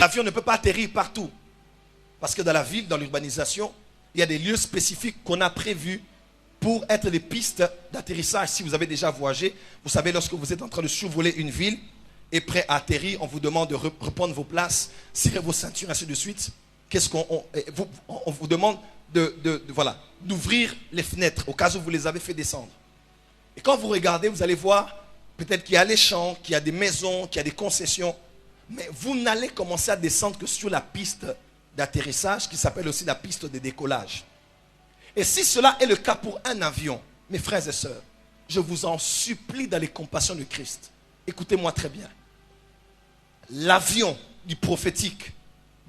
L'avion ne peut pas atterrir partout. Parce que dans la ville, dans l'urbanisation, il y a des lieux spécifiques qu'on a prévus pour être des pistes d'atterrissage. Si vous avez déjà voyagé, vous savez, lorsque vous êtes en train de survoler une ville et prêt à atterrir, on vous demande de reprendre vos places, serrer vos ceintures, ainsi de suite. On vous demande d'ouvrir les fenêtres au cas où vous les avez fait descendre. Et quand vous regardez, vous allez voir peut-être qu'il y a les champs, qu'il y a des maisons, qu'il y a des concessions. Mais vous n'allez commencer à descendre que sur la piste d'atterrissage qui s'appelle aussi la piste de décollage. Et si cela est le cas pour un avion, mes frères et sœurs, je vous en supplie dans les compassions de Christ. Écoutez-moi très bien. L'avion du prophétique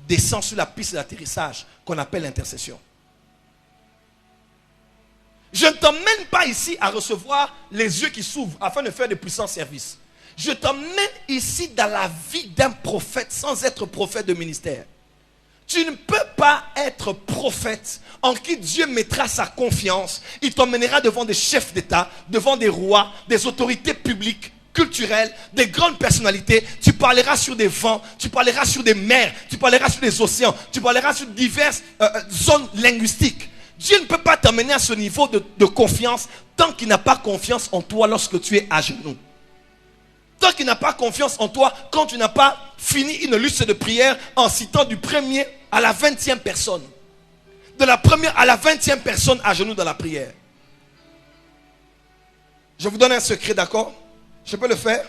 descend sur la piste d'atterrissage qu'on appelle l'intercession. Je ne t'emmène pas ici à recevoir les yeux qui s'ouvrent afin de faire de puissants services. Je t'emmène ici dans la vie d'un prophète sans être prophète de ministère. Tu ne peux pas être prophète en qui Dieu mettra sa confiance. Il t'emmènera devant des chefs d'État, devant des rois, des autorités publiques, culturelles, des grandes personnalités. Tu parleras sur des vents, tu parleras sur des mers, tu parleras sur des océans, tu parleras sur diverses zones linguistiques. Dieu ne peut pas t'amener à ce niveau de confiance tant qu'il n'a pas confiance en toi lorsque tu es à genoux. Tant qu'il n'a pas confiance en toi quand tu n'as pas fini une liste de prière en citant du premier à la 20e personne. De la première à la 20e personne à genoux dans la prière. Je vous donne un secret, d'accord? Je peux le faire?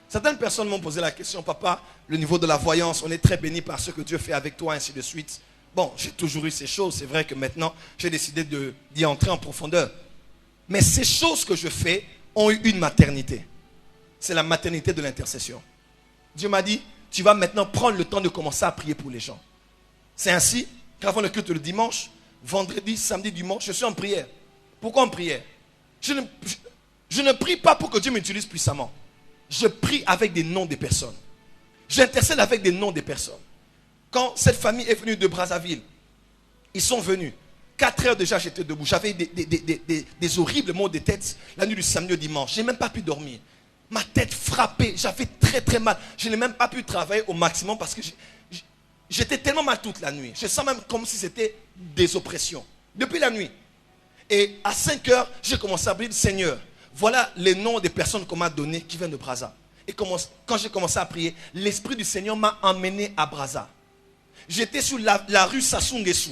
Certaines personnes m'ont posé la question, papa, le niveau de la voyance, on est très béni par ce que Dieu fait avec toi, ainsi de suite. Bon, j'ai toujours eu ces choses, c'est vrai que maintenant, j'ai décidé d'y entrer en profondeur. Mais ces choses que je fais ont eu une maternité. C'est la maternité de l'intercession. Dieu m'a dit, tu vas maintenant prendre le temps de commencer à prier pour les gens. C'est ainsi qu'avant le culte le dimanche, vendredi, samedi, dimanche, je suis en prière. Pourquoi en prière? Je ne prie pas pour que Dieu m'utilise puissamment. Je prie avec des noms des personnes. J'intercède avec des noms des personnes. Quand cette famille est venue de Brazzaville, ils sont venus. 4 heures déjà, j'étais debout. J'avais des horribles maux de tête la nuit du samedi au dimanche. Je n'ai même pas pu dormir. Ma tête frappée, j'avais très très mal. Je n'ai même pas pu travailler au maximum parce que j'étais tellement mal toute la nuit. Je sens même comme si c'était des oppressions. Depuis la nuit. Et à 5 heures, j'ai commencé à prier, Seigneur, voilà les noms des personnes qu'on m'a données qui viennent de Brazza. Et quand j'ai commencé à prier, l'Esprit du Seigneur m'a emmené à Brazza. J'étais sur la rue Sassou-Nguesso,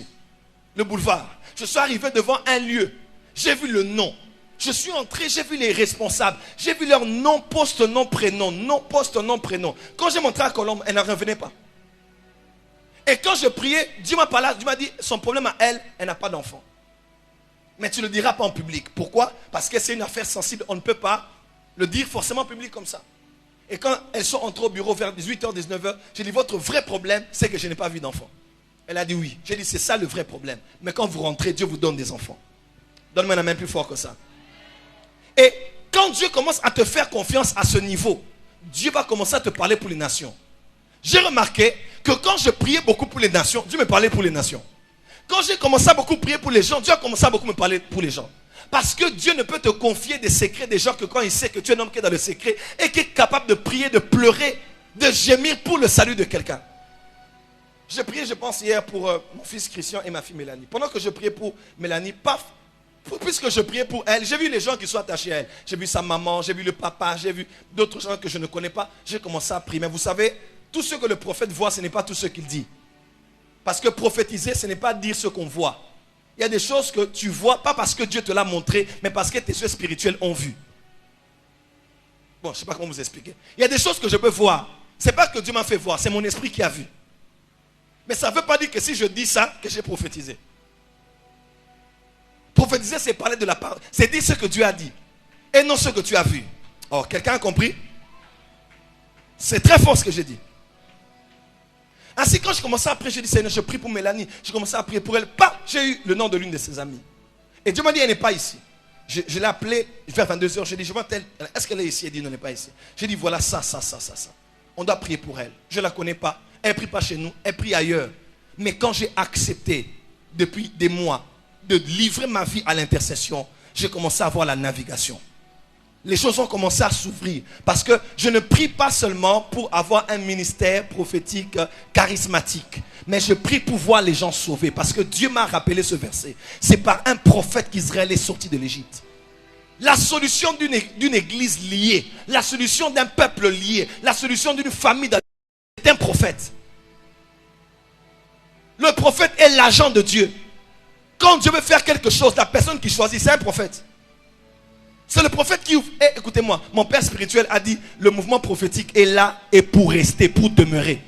le boulevard. Je suis arrivé devant un lieu. J'ai vu le nom. Je suis entré, j'ai vu les responsables. J'ai vu leur nom, poste, nom, prénom. Nom, poste, nom, prénom. Quand j'ai montré à Colombe, elle n'en revenait pas. Et quand je priais, Dieu m'a parlé, Dieu m'a dit, son problème à elle, elle n'a pas d'enfant. Mais tu ne le diras pas en public. Pourquoi? Parce que c'est une affaire sensible. On ne peut pas le dire forcément en public comme ça. Et quand elles sont entrées au bureau vers 18h, 19h, j'ai dit, votre vrai problème, c'est que je n'ai pas vu d'enfant. Elle a dit oui. J'ai dit, c'est ça le vrai problème. Mais quand vous rentrez, Dieu vous donne des enfants. Donne-moi la main plus fort que ça. Et quand Dieu commence à te faire confiance à ce niveau, Dieu va commencer à te parler pour les nations. J'ai remarqué que quand je priais beaucoup pour les nations, Dieu me parlait pour les nations. Quand j'ai commencé à beaucoup prier pour les gens, Dieu a commencé à beaucoup me parler pour les gens. Parce que Dieu ne peut te confier des secrets des gens que quand il sait que tu es un homme qui est dans le secret et qui est capable de prier, de pleurer, de gémir pour le salut de quelqu'un. J'ai prié, je pense, hier pour mon fils Christian et ma fille Mélanie. Pendant que je priais pour Mélanie, paf, puisque je priais pour elle, j'ai vu les gens qui sont attachés à elle. J'ai vu sa maman, j'ai vu le papa, j'ai vu d'autres gens que je ne connais pas. J'ai commencé à prier. Mais vous savez, tout ce que le prophète voit, ce n'est pas tout ce qu'il dit. Parce que prophétiser, ce n'est pas dire ce qu'on voit. Il y a des choses que tu vois, pas parce que Dieu te l'a montré, mais parce que tes yeux spirituels ont vu. Bon, je ne sais pas comment vous expliquer. Il y a des choses que je peux voir. Ce n'est pas que Dieu m'a fait voir, c'est mon esprit qui a vu. Mais ça ne veut pas dire que si je dis ça, que j'ai prophétisé. Prophétiser, c'est parler de la parole. C'est dire ce que Dieu a dit. Et non ce que tu as vu. Oh, quelqu'un a compris? C'est très fort ce que j'ai dit. Ainsi, quand je commençais à prier, j'ai dit, Seigneur, je prie pour Mélanie. Je commençais à prier pour elle. J'ai eu le nom de l'une de ses amies. Et Dieu m'a dit, elle n'est pas ici. Je l'ai appelée vers 22h. J'ai dit, je vois-t-elle, est-ce qu'elle est ici? Elle dit, non, elle n'est pas ici. J'ai dit, voilà ça. On doit prier pour elle. Je ne la connais pas. Elle ne prie pas chez nous. Elle prie ailleurs. Mais quand j'ai accepté, depuis des mois, de livrer ma vie à l'intercession, j'ai commencé à voir la navigation. Les choses ont commencé à s'ouvrir. Parce que je ne prie pas seulement pour avoir un ministère prophétique charismatique. Mais je prie pour voir les gens sauvés. Parce que Dieu m'a rappelé ce verset. C'est par un prophète qu'Israël est sorti de l'Égypte. La solution d'une église liée, la solution d'un peuple lié, la solution d'une famille, c'est un prophète. Le prophète est l'agent de Dieu. Quand Dieu veut faire quelque chose, la personne qui choisit, c'est un prophète. C'est le prophète qui ouvre. Et écoutez-moi, mon père spirituel a dit, le mouvement prophétique est là et pour rester, pour demeurer.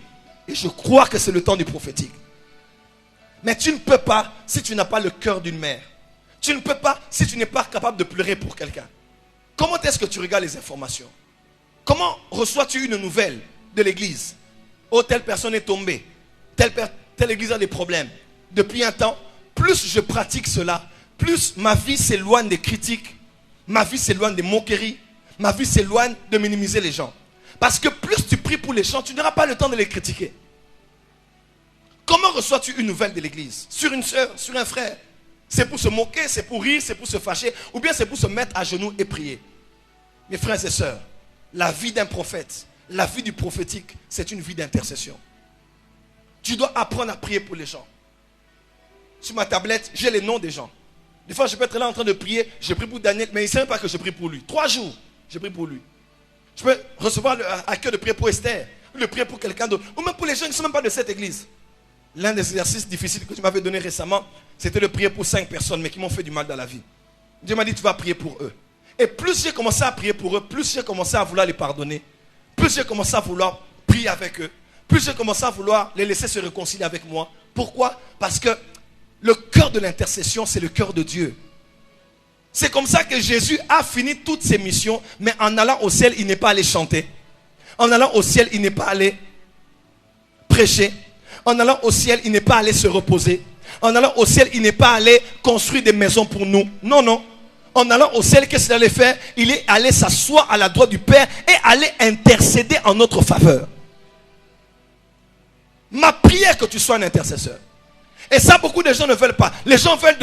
Et je crois que c'est le temps du prophétique. Mais tu ne peux pas si tu n'as pas le cœur d'une mère. Tu ne peux pas si tu n'es pas capable de pleurer pour quelqu'un. Comment est-ce que tu regardes les informations? Comment reçois-tu une nouvelle de l'église? Oh, telle personne est tombée. Telle église a des problèmes. Depuis un temps, plus je pratique cela, plus ma vie s'éloigne des critiques. Ma vie s'éloigne des moqueries. Ma vie s'éloigne de minimiser les gens. Parce que plus tu pries pour les gens, tu n'auras pas le temps de les critiquer. Comment reçois-tu une nouvelle de l'église? Sur une soeur, sur un frère? C'est pour se moquer, c'est pour rire, c'est pour se fâcher, ou bien c'est pour se mettre à genoux et prier. Mes frères et sœurs, la vie d'un prophète, la vie du prophétique, c'est une vie d'intercession. Tu dois apprendre à prier pour les gens. Sur ma tablette, j'ai les noms des gens. Des fois, je peux être là en train de prier. Je prie pour Daniel, mais il ne sait même pas que je prie pour lui. 3 jours, je prie pour lui. Je peux recevoir à cœur de prier pour Esther, ou de prier pour quelqu'un d'autre, ou même pour les gens qui ne sont même pas de cette église. L'un des exercices difficiles que tu m'avais donné récemment, c'était de prier pour 5 personnes, mais qui m'ont fait du mal dans la vie. Dieu m'a dit, tu vas prier pour eux. Et plus j'ai commencé à prier pour eux, plus j'ai commencé à vouloir les pardonner, plus j'ai commencé à vouloir prier avec eux, plus j'ai commencé à vouloir les laisser se réconcilier avec moi. Pourquoi? Parce que le cœur de l'intercession, c'est le cœur de Dieu. C'est comme ça que Jésus a fini toutes ses missions, mais en allant au ciel, il n'est pas allé chanter. En allant au ciel, il n'est pas allé prêcher. En allant au ciel, il n'est pas allé se reposer. En allant au ciel, il n'est pas allé construire des maisons pour nous. Non, non. En allant au ciel, qu'est-ce qu'il allait faire? Il est allé s'asseoir à la droite du Père et aller intercéder en notre faveur. Ma prière que tu sois un intercesseur. Et ça, beaucoup de gens ne veulent pas. Les gens veulent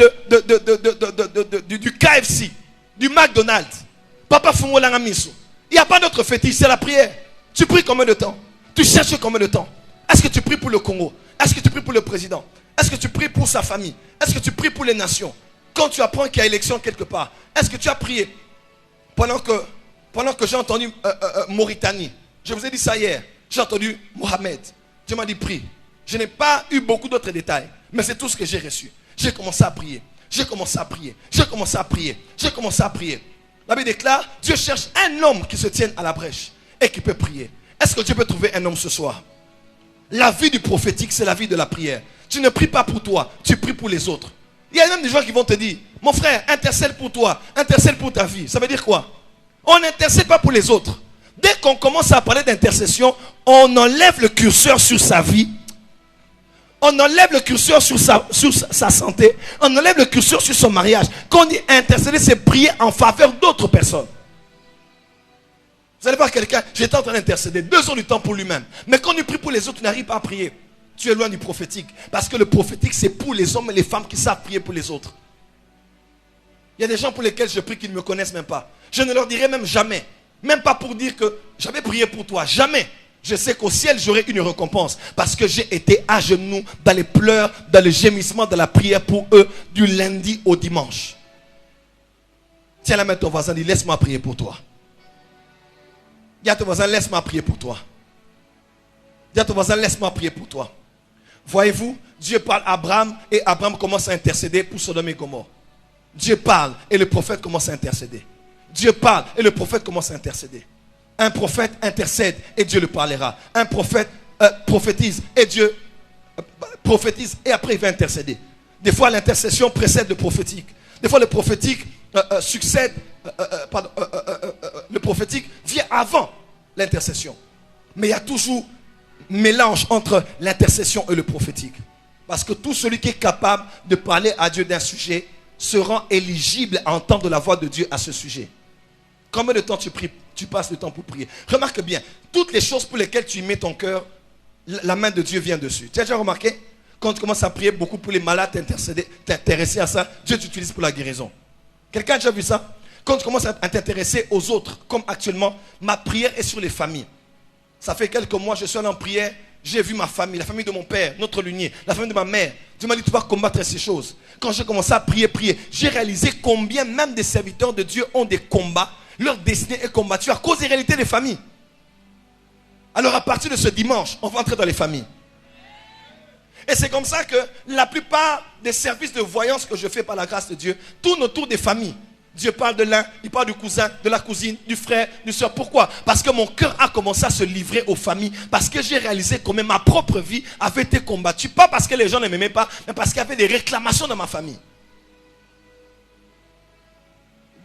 du KFC, du McDonald's. Papa Fumo Langamiso. Il n'y a pas d'autre fétiche, c'est la prière. Tu pries combien de temps? Tu cherches combien de temps? Est-ce que tu pries pour le Congo? Est-ce que tu pries pour le président? Est-ce que tu pries pour sa famille? Est-ce que tu pries pour les nations? Quand tu apprends qu'il y a élection quelque part, est-ce que tu as prié? Pendant que j'ai entendu Mauritanie, je vous ai dit ça hier, j'ai entendu Mohamed. Dieu m'a dit prie. Je n'ai pas eu beaucoup d'autres détails, mais c'est tout ce que j'ai reçu. J'ai commencé à prier. J'ai commencé à prier. J'ai commencé à prier. J'ai commencé à prier. La Bible déclare, Dieu cherche un homme qui se tienne à la brèche et qui peut prier. Est-ce que Dieu peut trouver un homme ce soir? La vie du prophétique, c'est la vie de la prière. Tu ne pries pas pour toi, tu pries pour les autres. Il y a même des gens qui vont te dire, mon frère, intercède pour toi, intercède pour ta vie. Ça veut dire quoi? On n'intercède pas pour les autres. Dès qu'on commence à parler d'intercession, on enlève le curseur sur sa vie. On enlève le curseur sur sa santé. On enlève le curseur sur son mariage. Quand on dit intercéder, c'est prier en faveur d'autres personnes. Vous allez voir quelqu'un, j'étais en train d'intercéder 2 heures du temps pour lui-même. Mais quand on prie pour les autres, tu n'arrives pas à prier. Tu es loin du prophétique. Parce que le prophétique, c'est pour les hommes et les femmes qui savent prier pour les autres. Il y a des gens pour lesquels je prie qui ne me connaissent même pas. Je ne leur dirai même jamais. Même pas pour dire que j'avais prié pour toi. Jamais. Je sais qu'au ciel, j'aurai une récompense. Parce que j'ai été à genoux, dans les pleurs, dans le gémissement, dans la prière pour eux, du lundi au dimanche. Tiens la main de ton voisin, dis, laisse-moi prier pour toi. Dis à ton voisin, laisse-moi prier pour toi. Dis à ton voisin, laisse-moi prier pour toi. Voyez-vous, Dieu parle à Abraham et Abraham commence à intercéder pour Sodome et Gomorrhe. Dieu parle et le prophète commence à intercéder. Dieu parle et le prophète commence à intercéder. Un prophète intercède et Dieu le parlera. Un prophète prophétise et Dieu prophétise et après il va intercéder. Des fois l'intercession précède le prophétique. Des fois le prophétique succède, le prophétique vient avant l'intercession. Mais il y a toujours mélange entre l'intercession et le prophétique. Parce que tout celui qui est capable de parler à Dieu d'un sujet se rend éligible à entendre la voix de Dieu à ce sujet. Combien de temps tu pries, tu passes le temps pour prier? Remarque bien, toutes les choses pour lesquelles tu mets ton cœur, la main de Dieu vient dessus. Tu as déjà remarqué? Quand tu commences à prier beaucoup pour les malades, t'intéresser à ça, Dieu t'utilise pour la guérison. Quelqu'un a déjà vu ça? quand tu commences à t'intéresser aux autres, comme actuellement, ma prière est sur les familles. Ça fait quelques mois, je suis allé en prière, j'ai vu ma famille, la famille de mon père, notre lignée, la famille de ma mère. Dieu m'a dit, tu vas combattre ces choses. Quand j'ai commencé à prier, j'ai réalisé combien même des serviteurs de Dieu ont des combats. Leur destinée est combattue à cause des réalités des familles. Alors à partir de ce dimanche, on va entrer dans les familles. Et c'est comme ça que la plupart des services de voyance que je fais par la grâce de Dieu tournent autour des familles. Dieu parle de l'un, il parle du cousin, de la cousine, du frère, du soeur. Pourquoi? Parce que mon cœur a commencé à se livrer aux familles. Parce que j'ai réalisé combien ma propre vie avait été combattue. Pas parce que les gens ne m'aimaient pas, mais parce qu'il y avait des réclamations dans ma famille.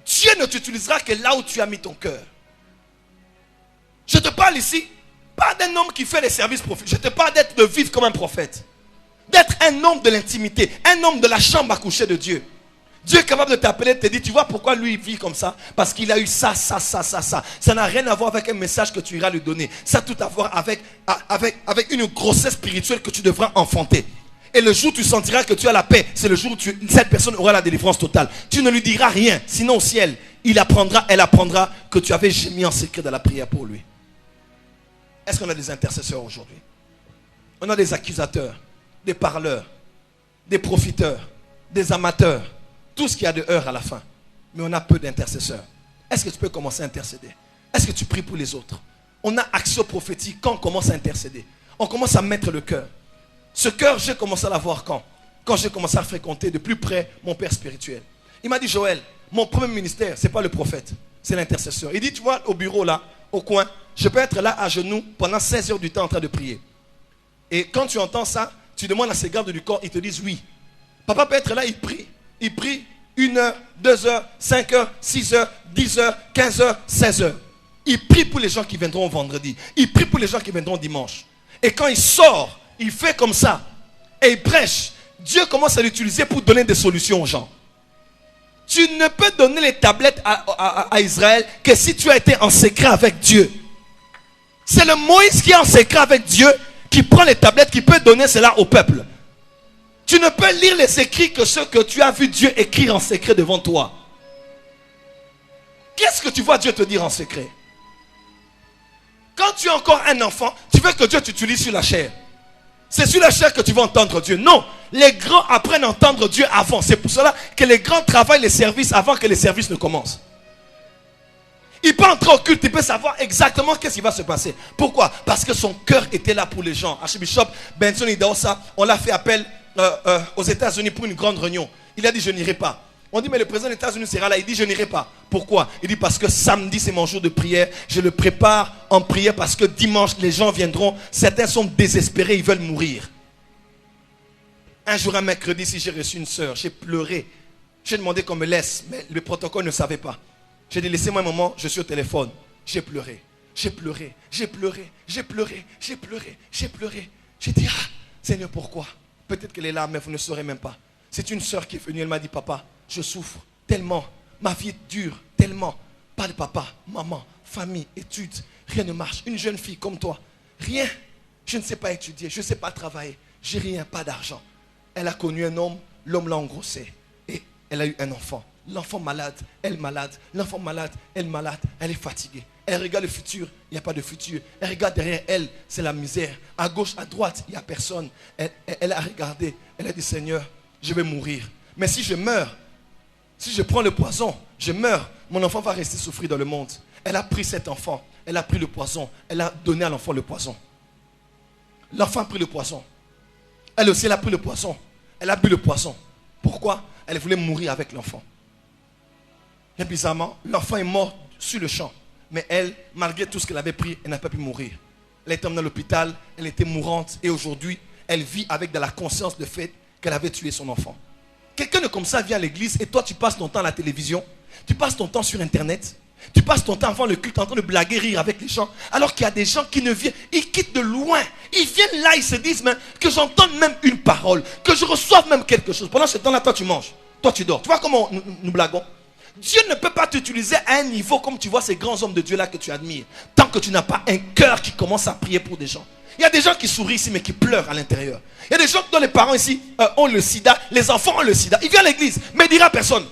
Dieu ne t'utilisera que là où tu as mis ton cœur. Je te parle ici, pas d'un homme qui fait les services prophétiques. Je te parle de vivre comme un prophète. D'être un homme de l'intimité, un homme de la chambre à coucher de Dieu. Dieu est capable de t'appeler, de te dire, tu vois pourquoi lui il vit comme ça? Parce qu'il a eu ça. Ça n'a rien à voir avec un message que tu iras lui donner. Ça a tout à voir avec une grossesse spirituelle que tu devras enfanter. Et le jour où tu sentiras que tu as la paix, c'est le jour où cette personne aura la délivrance totale. Tu ne lui diras rien, sinon au ciel, elle apprendra que tu avais gémi en secret dans la prière pour lui. Est-ce qu'on a des intercesseurs aujourd'hui? On a des accusateurs, des parleurs, des profiteurs, des amateurs. Tout ce qu'il y a de heurts à la fin. Mais on a peu d'intercesseurs. Est-ce que tu peux commencer à intercéder? Est-ce que tu pries pour les autres? On a action prophétique quand on commence à intercéder. On commence à mettre le cœur. Ce cœur, j'ai commencé à l'avoir quand? Quand j'ai commencé à fréquenter de plus près mon père spirituel. Il m'a dit, Joël, mon premier ministère, ce n'est pas le prophète, c'est l'intercesseur. Il dit, tu vois, au bureau là, au coin, je peux être là à genoux pendant 16 heures du temps en train de prier. Et quand tu entends ça, tu demandes à ces gardes du corps, ils te disent oui. Papa peut être là, il prie. Il prie 1 heure, 2 heures, 5 heures, 6 heures, 10 heures, 15 heures, 16 heures. Il prie pour les gens qui viendront vendredi. Il prie pour les gens qui viendront dimanche. Et quand il sort, il fait comme ça. Et il prêche. Dieu commence à l'utiliser pour donner des solutions aux gens. Tu ne peux donner les tablettes à Israël que si tu as été en secret avec Dieu. C'est le Moïse qui est en secret avec Dieu qui prend les tablettes, qui peut donner cela au peuple. Tu ne peux lire les écrits que ceux que tu as vu Dieu écrire en secret devant toi. Qu'est-ce que tu vois Dieu te dire en secret? Quand tu es encore un enfant, tu veux que Dieu t'utilise sur la chair. C'est sur la chair que tu vas entendre Dieu. Non, les grands apprennent à entendre Dieu avant. C'est pour cela que les grands travaillent les services avant que les services ne commencent. Il peut entrer au culte, il peut savoir exactement qu'est-ce qui va se passer. Pourquoi? Parce que son cœur était là pour les gens. Archbishop Benson Idahosa, on l'a fait appel aux États-Unis pour une grande réunion. Il a dit je n'irai pas. On dit mais le président des États-Unis sera là. Il dit je n'irai pas. Pourquoi? Il dit parce que samedi c'est mon jour de prière. Je le prépare en prière parce que dimanche les gens viendront. Certains sont désespérés, ils veulent mourir. Un jour un mercredi, si j'ai reçu une soeur, j'ai pleuré. J'ai demandé qu'on me laisse, mais le protocole ne savait pas. J'ai dit laissez-moi un moment, je suis au téléphone. J'ai pleuré. J'ai pleuré. J'ai pleuré. J'ai pleuré. J'ai pleuré. J'ai pleuré. J'ai dit ah Seigneur pourquoi? Peut-être qu'elle est là, mais vous ne saurez même pas. C'est une soeur qui est venue, elle m'a dit, papa, je souffre tellement, ma vie est dure, tellement. Pas de papa, maman, famille, études, rien ne marche. Une jeune fille comme toi, rien. Je ne sais pas étudier, je ne sais pas travailler, j'ai rien, pas d'argent. Elle a connu un homme, l'homme l'a engrossé. Et elle a eu un enfant. L'enfant malade, elle malade, l'enfant malade, elle est fatiguée. Elle regarde le futur, il n'y a pas de futur. Elle regarde derrière elle, c'est la misère. À gauche, à droite, il n'y a personne. Elle a regardé, elle a dit Seigneur, je vais mourir. Mais si je meurs, si je prends le poison, je meurs, mon enfant va rester souffrir dans le monde. Elle a pris cet enfant, elle a pris le poison, elle a donné à l'enfant le poison. L'enfant a pris le poison. Elle aussi, elle a pris le poison. Elle a bu le poison. Pourquoi? Elle voulait mourir avec l'enfant. Et bizarrement, l'enfant est mort sur le champ. Mais elle, malgré tout ce qu'elle avait pris, elle n'a pas pu mourir. Elle est emmenée à l'hôpital, elle était mourante. Et aujourd'hui, elle vit avec de la conscience de fait qu'elle avait tué son enfant. Quelqu'un de comme ça vient à l'église et toi tu passes ton temps à la télévision. Tu passes ton temps sur internet. Tu passes ton temps avant le culte en train de blaguer, rire avec les gens. Alors qu'il y a des gens qui ne viennent, ils quittent de loin. Ils viennent là, ils se disent même que j'entende même une parole, que je reçoive même quelque chose. Pendant ce temps-là, toi tu manges, toi tu dors. Tu vois comment nous blaguons? Dieu ne peut pas t'utiliser à un niveau comme tu vois ces grands hommes de Dieu là que tu admires. Tant que tu n'as pas un cœur qui commence à prier pour des gens. Il y a des gens qui sourient ici mais qui pleurent à l'intérieur. Il y a des gens dont les parents ici ont le sida. Les enfants ont le sida. Il vient à l'église mais il ne dira à personne.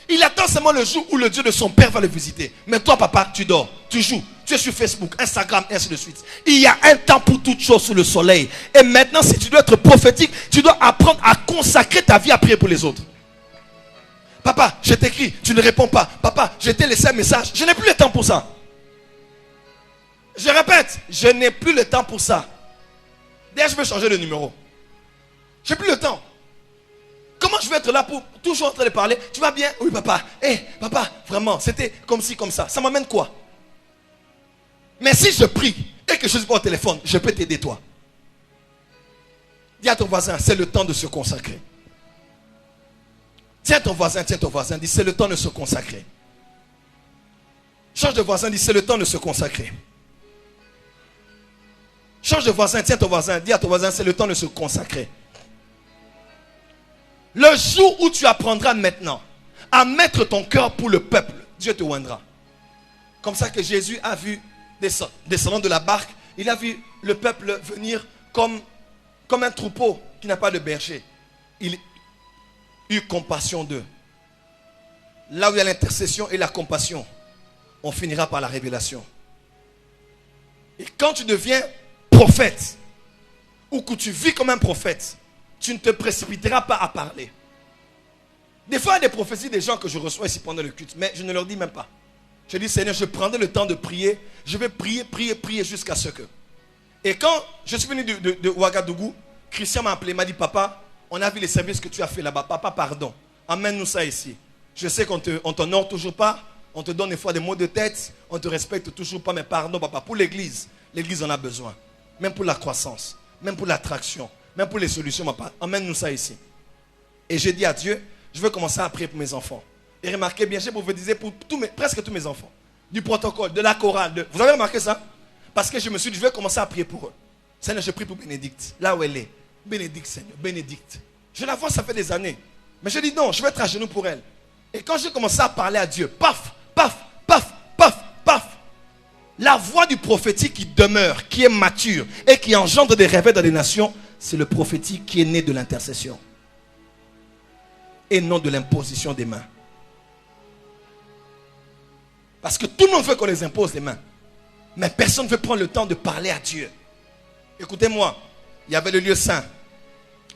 Il attend seulement le jour où le Dieu de son père va le visiter. Mais toi, papa, tu dors, tu joues, tu es sur Facebook, Instagram, et ainsi de suite. Il y a un temps pour toute chose sous le soleil. Et maintenant, si tu dois être prophétique, tu dois apprendre à consacrer ta vie à prier pour les autres. Papa, je t'écris, tu ne réponds pas. Papa, je t'ai laissé un message. Je n'ai plus le temps pour ça. Je répète, je n'ai plus le temps pour ça. D'ailleurs, je vais changer de numéro. Je n'ai plus le temps. Comment je vais être là pour toujours en train de parler? Tu vas bien? Oui, papa. Papa, vraiment, c'était comme ci, comme ça. Ça m'amène quoi? Mais si je prie et que je suis pas au téléphone, je peux t'aider toi. Dis à ton voisin, c'est le temps de se consacrer. Tiens ton voisin, dis c'est le temps de se consacrer. Change de voisin, dis c'est le temps de se consacrer. Change de voisin, tiens ton voisin, dis à ton voisin c'est le temps de se consacrer. Le jour où tu apprendras maintenant à mettre ton cœur pour le peuple, Dieu te oindra. Comme ça que Jésus a vu, descendant de la barque, il a vu le peuple venir comme un troupeau qui n'a pas de berger. Il eut compassion d'eux. Là où il y a l'intercession et la compassion, on finira par la révélation. Et quand tu deviens prophète, ou que tu vis comme un prophète, tu ne te précipiteras pas à parler. Des fois, il y a des prophéties des gens que je reçois ici pendant le culte, mais je ne leur dis même pas. Je dis, Seigneur, je prendrai le temps de prier. Je vais prier jusqu'à ce que. Et quand je suis venu de Ouagadougou, Christian m'a appelé, m'a dit, papa, on a vu les services que tu as fait là-bas. Papa, pardon. Amène-nous ça ici. Je sais qu'on ne t'honore toujours pas. On te donne des fois des mots de tête. On ne te respecte toujours pas. Mais pardon, papa. Pour l'église, l'église en a besoin. Même pour la croissance. Même pour l'attraction. Même pour les solutions, papa. Amène-nous ça ici. Et j'ai dit à Dieu, je veux commencer à prier pour mes enfants. Et remarquez bien, j'ai prophétisé pour presque tous mes enfants. Du protocole, de la chorale. Vous avez remarqué ça? Parce que je me suis dit, je vais commencer à prier pour eux. Seigneur, je prie pour Bénédicte. Là où elle est. Bénédicte, Seigneur. Bénédicte. Je la vois, ça fait des années. Mais je dis non, je vais être à genoux pour elle. Et quand j'ai commencé à parler à Dieu, paf, paf, paf, paf, paf. La voix du prophétique qui demeure, qui est mature et qui engendre des réveils dans les nations, c'est le prophétique qui est né de l'intercession. Et non de l'imposition des mains. Parce que tout le monde veut qu'on les impose les mains. Mais personne ne veut prendre le temps de parler à Dieu. Écoutez-moi, il y avait le lieu saint,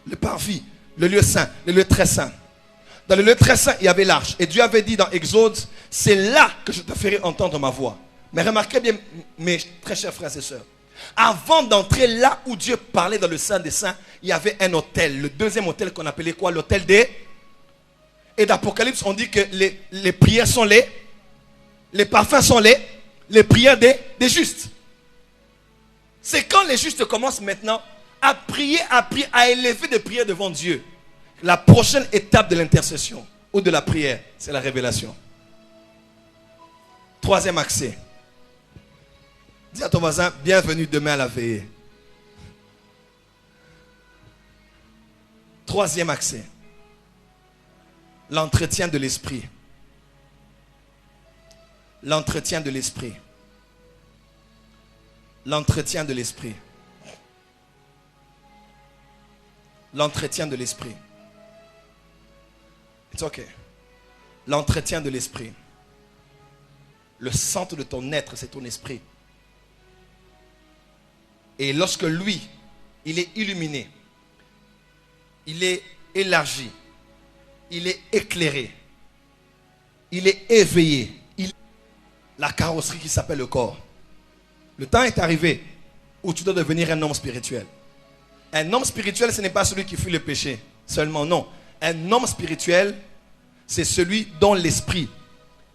le parvis, le lieu saint, le lieu très saint. Dans le lieu très saint, il y avait l'arche. Et Dieu avait dit dans Exode, c'est là que je te ferai entendre ma voix. Mais remarquez bien, mes très chers frères et sœurs, avant d'entrer là où Dieu parlait dans le Saint des Saints, il y avait un autel. Le deuxième autel qu'on appelait quoi? L'autel des... Et d'Apocalypse, on dit que les prières sont les parfums sont les prières des justes. C'est quand les justes commencent maintenant à prier, à élever des prières devant Dieu. La prochaine étape de l'intercession ou de la prière, c'est la révélation. Troisième accès. Dis à ton voisin, bienvenue demain à la veillée. Troisième accès. L'entretien de l'esprit. L'entretien de l'esprit. L'entretien de l'esprit. L'entretien de l'esprit. It's okay. L'entretien de l'esprit. Le centre de ton être, c'est ton esprit. Et lorsque lui, il est illuminé, il est élargi, il est éclairé, il est éveillé, la carrosserie qui s'appelle le corps. Le temps est arrivé où tu dois devenir un homme spirituel. Un homme spirituel, ce n'est pas celui qui fuit le péché seulement, non. Un homme spirituel, c'est celui dont l'esprit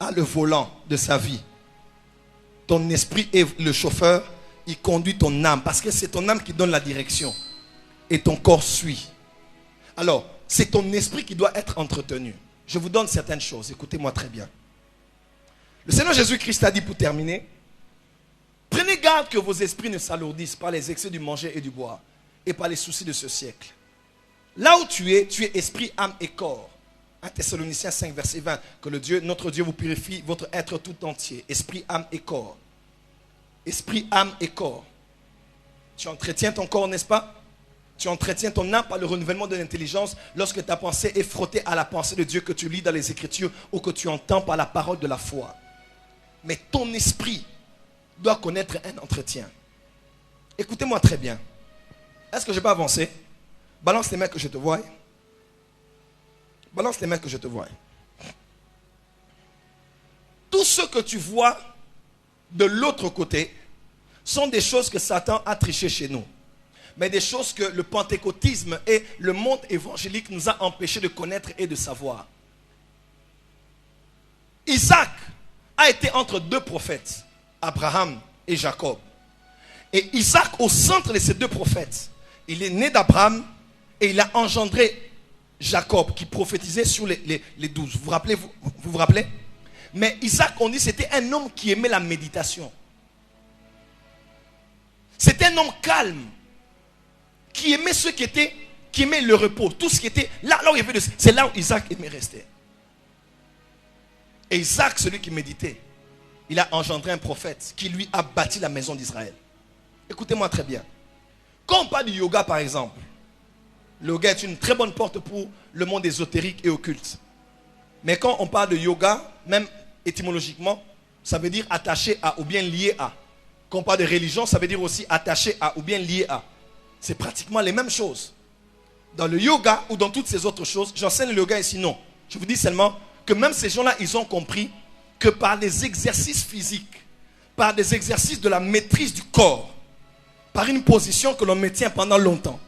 a le volant de sa vie. Ton esprit est le chauffeur, il conduit ton âme, parce que c'est ton âme qui donne la direction et ton corps suit. Alors, c'est ton esprit qui doit être entretenu. Je vous donne certaines choses, écoutez-moi très bien. Le Seigneur Jésus-Christ a dit pour terminer, prenez garde que vos esprits ne s'alourdissent par les excès du manger et du boire et par les soucis de ce siècle. Là où tu es esprit, âme et corps. 1 Thessaloniciens 5, verset 20. Que le Dieu, notre Dieu vous purifie votre être tout entier. Esprit, âme et corps. Esprit, âme et corps. Tu entretiens ton corps, n'est-ce pas? Tu entretiens ton âme par le renouvellement de l'intelligence lorsque ta pensée est frottée à la pensée de Dieu que tu lis dans les Écritures ou que tu entends par la parole de la foi. Mais ton esprit doit connaître un entretien. Écoutez-moi très bien. Est-ce que je peux avancer? Balance les mains que je te vois. Balance les mains que je te vois. Tout ce que tu vois de l'autre côté sont des choses que Satan a triché chez nous. Mais des choses que le pentecôtisme et le monde évangélique nous a empêchés de connaître et de savoir. Isaac a été entre deux prophètes, Abraham et Jacob. Et Isaac, au centre de ces deux prophètes, il est né d'Abraham et il a engendré Jacob qui prophétisait sur les 12. Vous vous rappelez? Mais Isaac, on dit, c'était un homme qui aimait la méditation. C'était un homme calme, qui aimait ce qui aimait le repos, tout ce qui était là où il y avait c'est là où Isaac aimait rester. Et Isaac, celui qui méditait, il a engendré un prophète qui lui a bâti la maison d'Israël. Écoutez-moi très bien. Quand on parle du yoga par exemple, le yoga est une très bonne porte pour le monde ésotérique et occulte. Mais quand on parle de yoga, même étymologiquement, ça veut dire attaché à ou bien lié à. Quand on parle de religion, ça veut dire aussi attaché à ou bien lié à. C'est pratiquement les mêmes choses. Dans le yoga ou dans toutes ces autres choses, j'enseigne le yoga ici, non. Je vous dis seulement que même ces gens-là, ils ont compris que par des exercices physiques, par des exercices de la maîtrise du corps, par une position que l'on maintient pendant longtemps.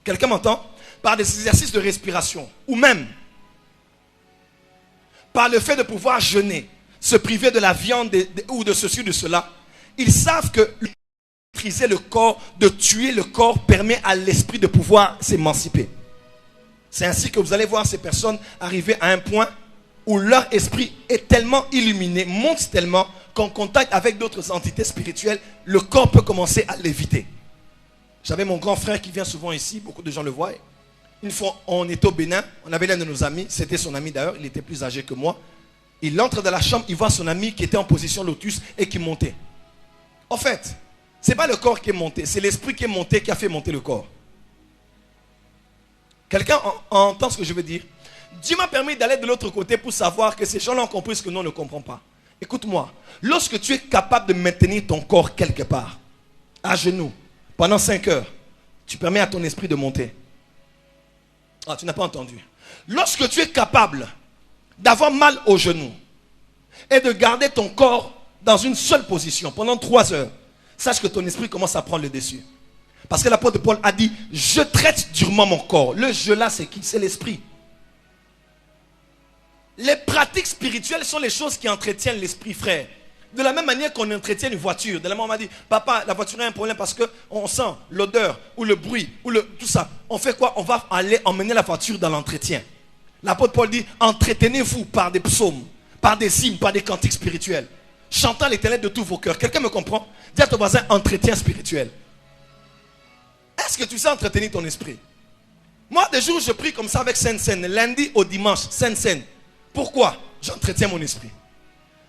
Quelqu'un m'entend? Par des exercices de respiration, ou même par le fait de pouvoir jeûner, se priver de la viande ou de ceci ou de cela, ils savent que maîtriser le corps, de tuer le corps, permet à l'esprit de pouvoir s'émanciper. C'est ainsi que vous allez voir ces personnes arriver à un point où leur esprit est tellement illuminé, monte tellement qu'en contact avec d'autres entités spirituelles, le corps peut commencer à léviter. J'avais mon grand frère qui vient souvent ici, beaucoup de gens le voient. Une fois, on était au Bénin, on avait l'un de nos amis, c'était son ami d'ailleurs, il était plus âgé que moi. Il entre dans la chambre, il voit son ami qui était en position lotus et qui montait. En fait, ce n'est pas le corps qui est monté, c'est l'esprit qui est monté qui a fait monter le corps. Quelqu'un entend ce que je veux dire? Dieu m'a permis d'aller de l'autre côté pour savoir que ces gens-là ont compris ce que nous ne comprenons pas. Écoute-moi, lorsque tu es capable de maintenir ton corps quelque part, à genoux, pendant 5 heures, tu permets à ton esprit de monter. Ah, tu n'as pas entendu. Lorsque tu es capable d'avoir mal aux genoux et de garder ton corps dans une seule position pendant 3 heures, sache que ton esprit commence à prendre le dessus. Parce que l'apôtre Paul a dit, je traite durement mon corps. Le je là, c'est qui? C'est l'esprit. Les pratiques spirituelles sont les choses qui entretiennent l'esprit, frère. De la même manière qu'on entretient une voiture. De la même manière, on m'a dit, papa, la voiture a un problème parce qu'on sent l'odeur ou le bruit ou tout ça. On fait quoi? On va aller emmener la voiture dans l'entretien. L'apôtre Paul dit, entretenez-vous par des psaumes, par des hymnes, par des cantiques spirituels, chantant l'Éternel de tous vos cœurs. Quelqu'un me comprend? Dis à ton voisin, entretien spirituel. Est-ce que tu sais entretenir ton esprit? Moi, des jours, je prie comme ça avec Sainte-Seine, lundi au dimanche, Sainte-Seine. Pourquoi? J'entretiens mon esprit.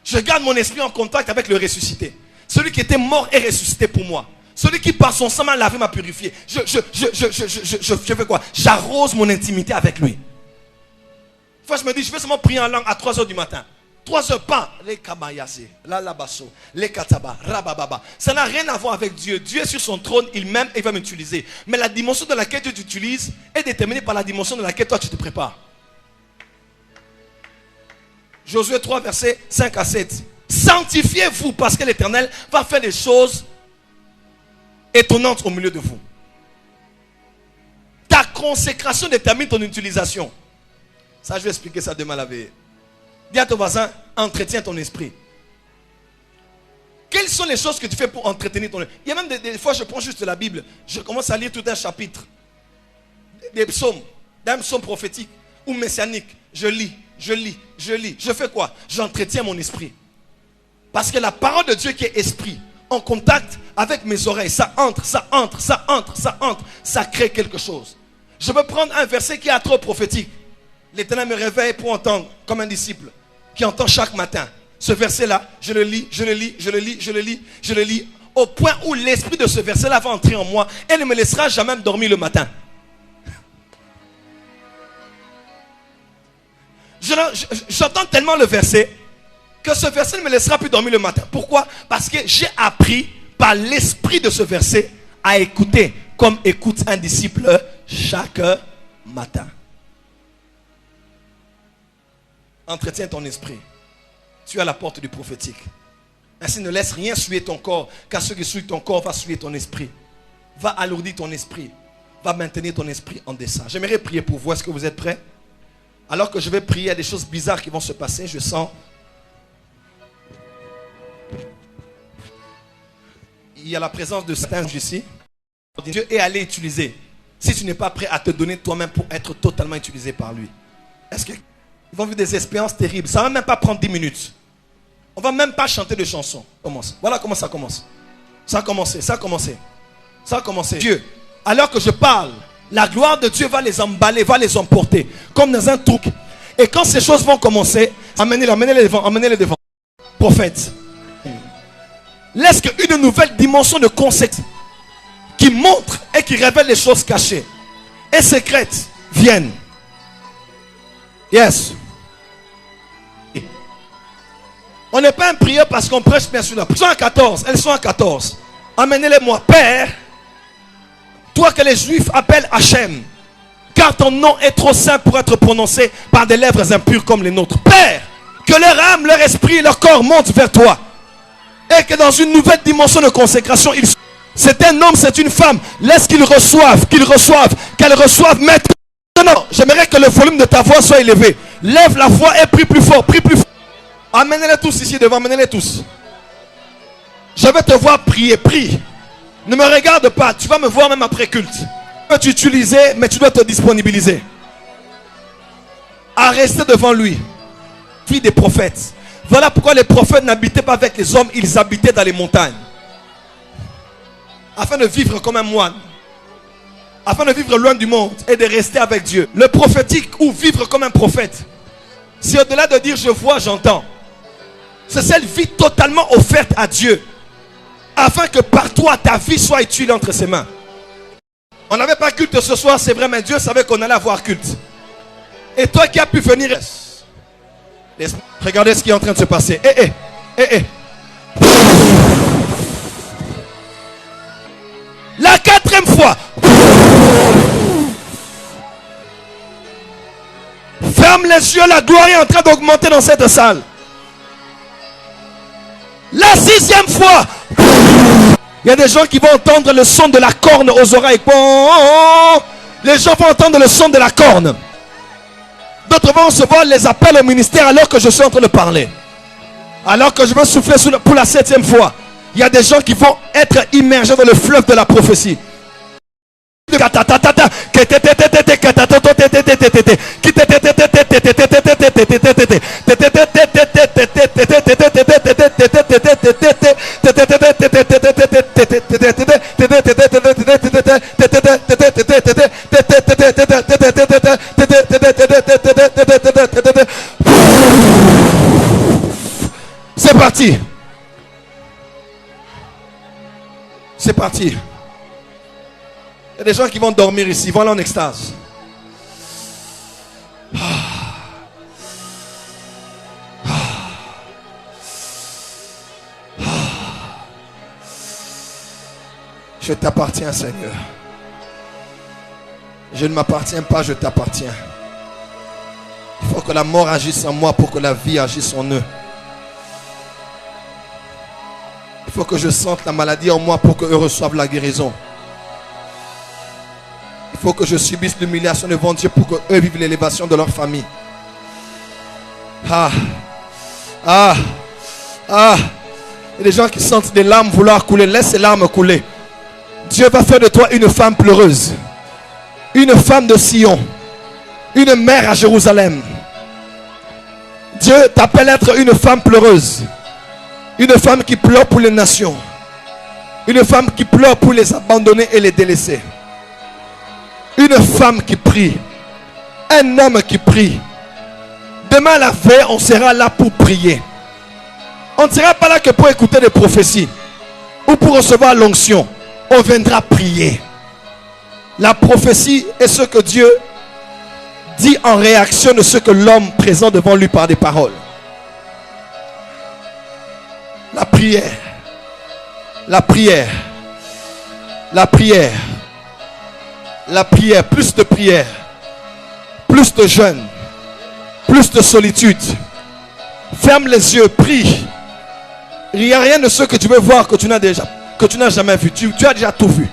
Je garde mon esprit en contact avec le ressuscité. Celui qui était mort et ressuscité pour moi. Celui qui par son sang m'a lavé, m'a purifié. Je fais quoi? J'arrose mon intimité avec lui. Une fois, je me dis, je vais seulement prier en langue à 3 heures du matin. 3 heures, pas. Les kamayase, la labasso, les kataba, rabababa. Ça n'a rien à voir avec Dieu. Dieu est sur son trône, il m'aime et il va m'utiliser. Mais la dimension dans laquelle Dieu t'utilise est déterminée par la dimension dans laquelle toi tu te prépares. Josué 3, versets 5 à 7. Sanctifiez-vous parce que l'Éternel va faire des choses étonnantes au milieu de vous. Ta consécration détermine ton utilisation. Ça, je vais expliquer ça demain la veille. Dis à ton voisin, entretiens ton esprit. Quelles sont les choses que tu fais pour entretenir ton esprit? Il y a même des fois, je prends juste la Bible. Je commence à lire tout un chapitre. Des psaumes, d'un psaume prophétique ou messianique. Je lis. Je fais quoi? J'entretiens mon esprit. Parce que la parole de Dieu qui est esprit, en contact avec mes oreilles, ça entre. Ça crée quelque chose. Je peux prendre un verset qui est trop prophétique. L'Éternel me réveille pour entendre, comme un disciple qui entend chaque matin. Ce verset-là, je le lis. au point où l'esprit de ce verset-là va entrer en moi et ne me laissera jamais dormir le matin. J'entends tellement le verset que ce verset ne me laissera plus dormir le matin. Pourquoi? Parce que j'ai appris par l'esprit de ce verset à écouter comme écoute un disciple chaque matin. Entretiens ton esprit. Tu es à la porte du prophétique. Ainsi ne laisse rien souiller ton corps, car ce qui souille ton corps va souiller ton esprit. Va alourdir ton esprit. Va maintenir ton esprit en dessin. J'aimerais prier pour vous. Est-ce que vous êtes prêts? Alors que je vais prier, il y a des choses bizarres qui vont se passer. Je sens. Il y a la présence de certains ici. Dieu est allé utiliser. Si tu n'es pas prêt à te donner toi-même pour être totalement utilisé par lui. Est-ce qu'ils vont vivre des expériences terribles? Ça ne va même pas prendre 10 minutes. On ne va même pas chanter de chansons. Commence. Voilà comment ça commence. Ça a commencé, ça a commencé. Ça a commencé. Dieu, alors que je parle, la gloire de Dieu va les emballer, va les emporter. Comme dans un truc. Et quand ces choses vont commencer, amenez-les devant. Prophète. Laisse qu'une nouvelle dimension de concept qui montre et qui révèle les choses cachées et secrètes viennent. Yes. On n'est pas un prieur parce qu'on prêche bien sûr. Elles sont à 14. Elles sont à 14. Amenez-les-moi. Père, toi que les Juifs appellent Hachem, car ton nom est trop saint pour être prononcé par des lèvres impures comme les nôtres. Père, que leur âme, leur esprit et leur corps montent vers toi. Et que dans une nouvelle dimension de consécration, c'est un homme, c'est une femme. Laisse qu'ils reçoivent, qu'elles reçoivent, maître. Non, j'aimerais que le volume de ta voix soit élevé. Lève la voix et prie plus fort, prie plus fort. Amenez-les tous ici devant, amenez-les tous. Je vais te voir prier, prie. Ne me regarde pas, tu vas me voir même après culte. Tu peux t'utiliser, mais tu dois te disponibiliser. À rester devant lui. Fille des prophètes. Voilà pourquoi les prophètes n'habitaient pas avec les hommes, ils habitaient dans les montagnes. Afin de vivre comme un moine. Afin de vivre loin du monde et de rester avec Dieu. Le prophétique ou vivre comme un prophète, c'est au-delà de dire je vois, j'entends. C'est cette vie totalement offerte à Dieu. Afin que par toi, ta vie soit utile entre ses mains. On n'avait pas culte ce soir, c'est vrai, mais Dieu savait qu'on allait avoir culte. Et toi qui as pu venir, regardez ce qui est en train de se passer. La 4e fois. Ferme les yeux, la gloire est en train d'augmenter dans cette salle. La 6e fois. Il y a des gens qui vont entendre le son de la corne aux oreilles. Les gens vont entendre le son de la corne. D'autres vont recevoir les appels au ministère alors que je suis en train de parler. Alors que je vais souffler pour la 7e fois. Il y a des gens qui vont être immergés dans le fleuve de la prophétie. C'est parti. C'est parti. Il y a des gens qui vont dormir ici, ils vont aller en extase. Je t'appartiens, Seigneur. Je ne m'appartiens pas, je t'appartiens. Il faut que la mort agisse en moi pour que la vie agisse en eux. Il faut que je sente la maladie en moi pour qu'eux reçoivent la guérison. Il faut que je subisse l'humiliation devant Dieu pour qu'eux vivent l'élévation de leur famille. Il y a des gens qui sentent des larmes vouloir couler. Laisse ces larmes couler. Dieu va faire de toi une femme pleureuse. Une femme de Sion. Une mère à Jérusalem. Dieu t'appelle à être une femme pleureuse. Une femme qui pleure pour les nations. Une femme qui pleure pour les abandonnés et les délaissés. Une femme qui prie. Un homme qui prie. Demain la veille, on sera là pour prier. On ne sera pas là que pour écouter des prophéties. ou pour recevoir l'onction, on viendra prier. La prophétie est ce que Dieu dit en réaction de ce que l'homme présente devant lui par des paroles. La prière, la prière, la prière, la prière, plus de prière, plus de jeûne, plus de solitude. Ferme les yeux, prie. Il n'y a rien de ce que tu veux voir que tu n'as jamais vu. Tu as déjà tout vu.